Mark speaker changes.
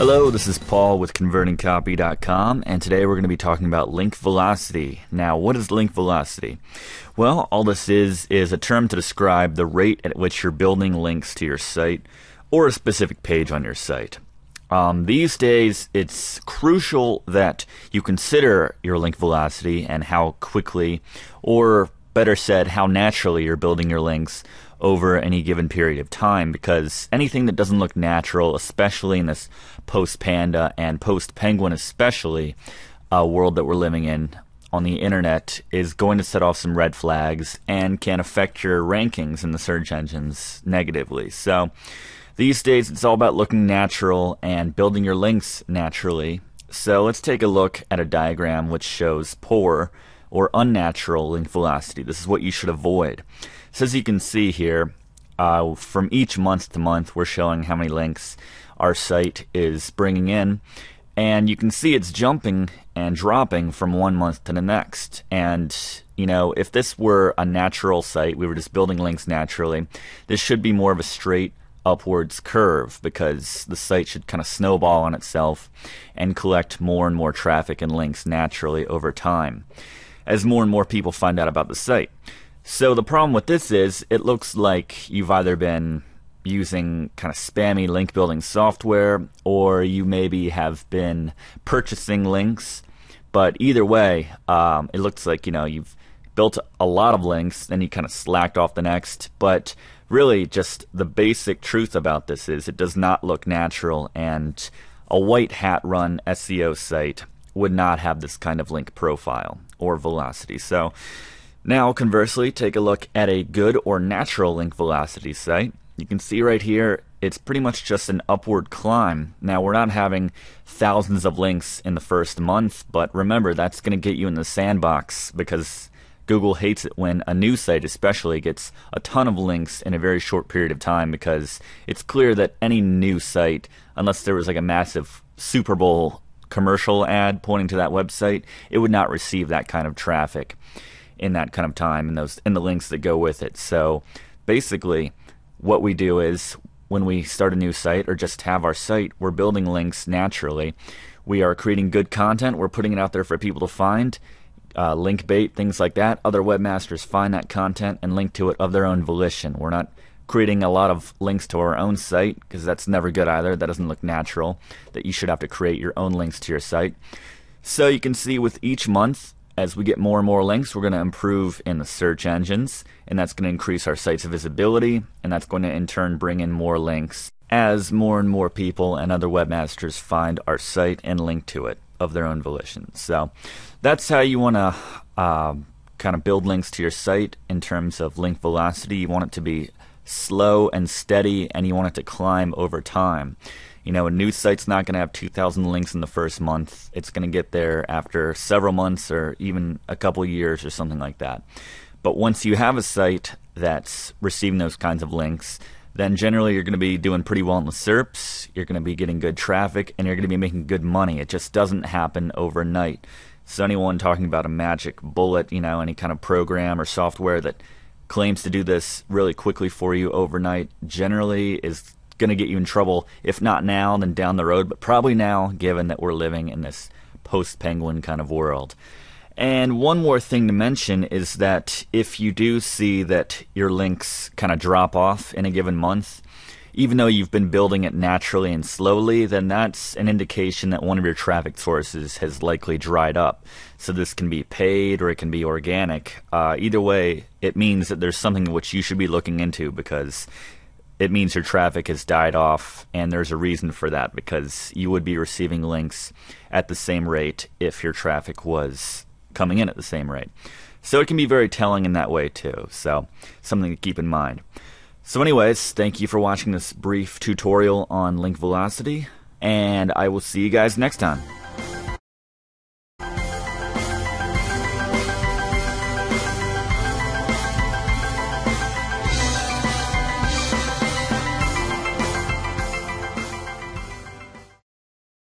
Speaker 1: Hello, this is Paul with ConvertingCopy.com, and today we're going to be talking about link velocity. Now, what is link velocity? Well, all this is a term to describe the rate at which you're building links to your site or a specific page on your site. These days, it's crucial that you consider your link velocity and how quickly, or better said, how naturally you're building your links over any given period of time, because anything that doesn't look natural, especially in this post-Panda and post-Penguin especially world that we're living in on the internet, is going to set off some red flags and can affect your rankings in the search engines negatively. So these days it's all about looking natural and building your links naturally. So let's take a look at a diagram which shows poor or unnatural link velocity. This is what you should avoid. So as you can see here, from each month to month, we're showing how many links our site is bringing in. And you can see it's jumping and dropping from one month to the next. And, you know, if this were a natural site, we were just building links naturally, this should be more of a straight upwards curve, because the site should kind of snowball on itself and collect more and more traffic and links naturally over time as more and more people find out about the site. So the problem with this is it looks like you've either been using kind of spammy link building software, or you maybe have been purchasing links. But either way, it looks like, you know, you've built a lot of links, then you kind of slacked off the next. But really, just the basic truth about this is it does not look natural, and a white hat run SEO site would not have this kind of link profile or velocity. So now, conversely, take a look at a good or natural link velocity site. You can see right here, it's pretty much just an upward climb. Now, we're not having thousands of links in the first month, but remember, that's going to get you in the sandbox, because Google hates it when a new site especially gets a ton of links in a very short period of time, because it's clear that any new site, unless there was like a massive Super Bowl commercial ad pointing to that website, it would not receive that kind of traffic in that kind of time, and the links that go with it. So basically what we do is, when we start a new site or just have our site, we're building links naturally. We are creating good content, we're putting it out there for people to find, link bait, things like that. Other webmasters find that content and link to it of their own volition. We're not creating a lot of links to our own site, because that's never good either. That doesn't look natural, that you should have to create your own links to your site. So you can see with each month, as we get more and more links, we're going to improve in the search engines, and that's going to increase our site's visibility, and that's going to in turn bring in more links as more and more people and other webmasters find our site and link to it of their own volition. So that's how you want to kind of build links to your site in terms of link velocity. You want it to be slow and steady, and you want it to climb over time. You know, a new site's not going to have 2,000 links in the first month. It's going to get there after several months or even a couple years or something like that. But once you have a site that's receiving those kinds of links, then generally you're going to be doing pretty well in the SERPs, you're going to be getting good traffic, and you're going to be making good money. It just doesn't happen overnight. So anyone talking about a magic bullet, you know, any kind of program or software that claims to do this really quickly for you overnight, generally is going to get you in trouble, if not now, then down the road, but probably now, given that we're living in this post-Penguin kind of world. And one more thing to mention is that if you do see that your links kind of drop off in a given month, even though you've been building it naturally and slowly, then that's an indication that one of your traffic sources has likely dried up. So this can be paid or it can be organic. Either way, it means that there's something which you should be looking into, because it means your traffic has died off, and there's a reason for that, because you would be receiving links at the same rate if your traffic was coming in at the same rate. So it can be very telling in that way too, so something to keep in mind. So anyways, thank you for watching this brief tutorial on link velocity, and I will see you guys next time.